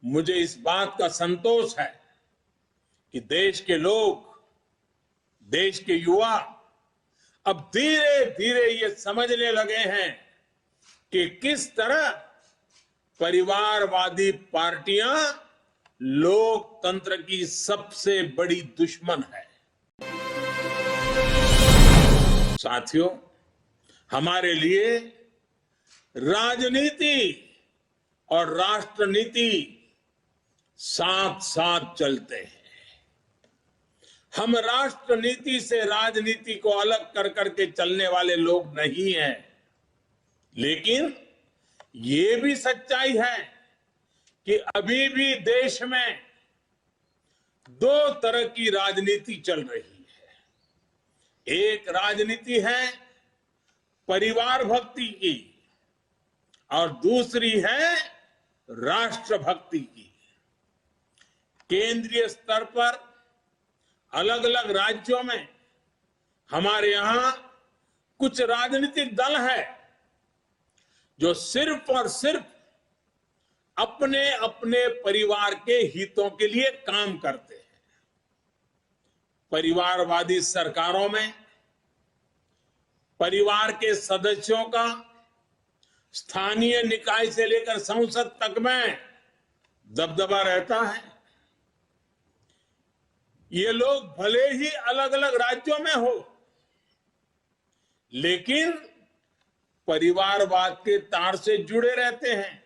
मुझे इस बात का संतोष है कि देश के लोग, देश के युवा अब धीरे धीरे ये समझने लगे हैं कि किस तरह परिवारवादी पार्टियां लोकतंत्र की सबसे बड़ी दुश्मन है। साथियों, हमारे लिए राजनीति और राष्ट्रनीति साथ साथ चलते हैं। हम राष्ट्रनीति से राजनीति को अलग कर करके चलने वाले लोग नहीं हैं, लेकिन ये भी सच्चाई है कि अभी भी देश में दो तरह की राजनीति चल रही है। एक राजनीति है परिवार भक्ति की और दूसरी है राष्ट्र भक्ति की। केंद्रीय स्तर पर अलग अलग राज्यों में हमारे यहां कुछ राजनीतिक दल है जो सिर्फ और सिर्फ अपने अपने परिवार के हितों के लिए काम करते हैं। परिवारवादी सरकारों में परिवार के सदस्यों का स्थानीय निकाय से लेकर संसद तक में दबदबा रहता है। ये लोग भले ही अलग अलग राज्यों में हो, लेकिन परिवारवाद के तार से जुड़े रहते हैं।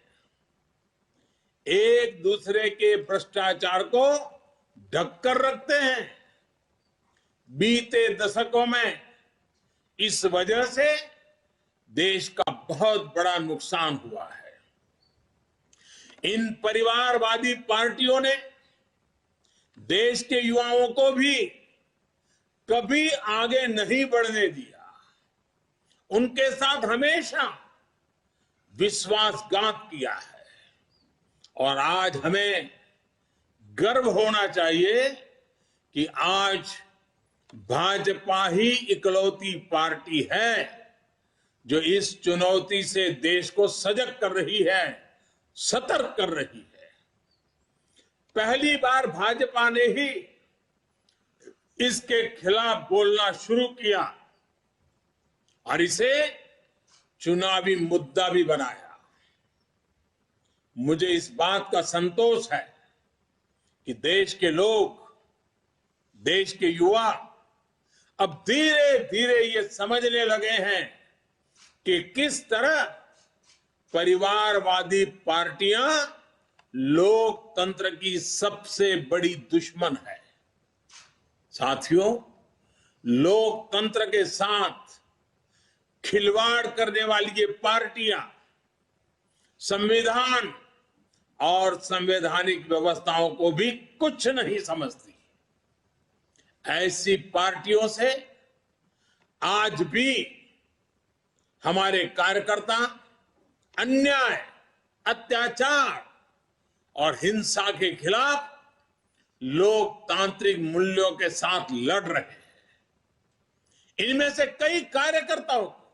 एक दूसरे के भ्रष्टाचार को ढककर रखते हैं। बीते दशकों में इस वजह से देश का बहुत बड़ा नुकसान हुआ है। इन परिवारवादी पार्टियों ने देश के युवाओं को भी कभी आगे नहीं बढ़ने दिया। उनके साथ हमेशा विश्वासघात किया है और आज हमें गर्व होना चाहिए कि आज भाजपा ही इकलौती पार्टी है जो इस चुनौती से देश को सजग कर रही है, सतर्क कर रही है। पहली बार भाजपा ने ही इसके खिलाफ बोलना शुरू किया और इसे चुनावी मुद्दा भी बनाया। मुझे इस बात का संतोष है कि देश के लोग, देश के युवा अब धीरे धीरे ये समझने लगे हैं कि किस तरह परिवारवादी पार्टियां लोकतंत्र की सबसे बड़ी दुश्मन है। साथियों, लोकतंत्र के साथ खिलवाड़ करने वाली ये पार्टियां संविधान और संवैधानिक व्यवस्थाओं को भी कुछ नहीं समझती। ऐसी पार्टियों से आज भी हमारे कार्यकर्ता अन्याय, अत्याचार और हिंसा के खिलाफ लोकतांत्रिक मूल्यों के साथ लड़ रहे हैं। इनमें से कई कार्यकर्ताओं को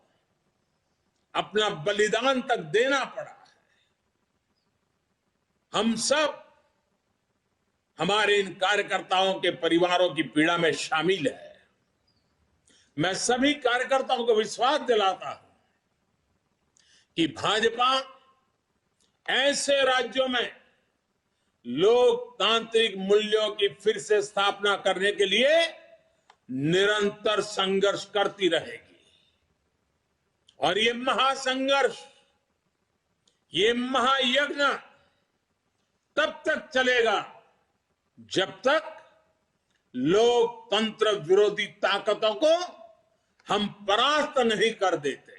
अपना बलिदान तक देना पड़ा है। हम सब हमारे इन कार्यकर्ताओं के परिवारों की पीड़ा में शामिल है। मैं सभी कार्यकर्ताओं को विश्वास दिलाता हूं कि भाजपा ऐसे राज्यों में लोकतांत्रिक मूल्यों की फिर से स्थापना करने के लिए निरंतर संघर्ष करती रहेगी। और ये महासंघर्ष, ये महायज्ञ तब तक चलेगा जब तक लोकतंत्र विरोधी ताकतों को हम परास्त नहीं कर देते।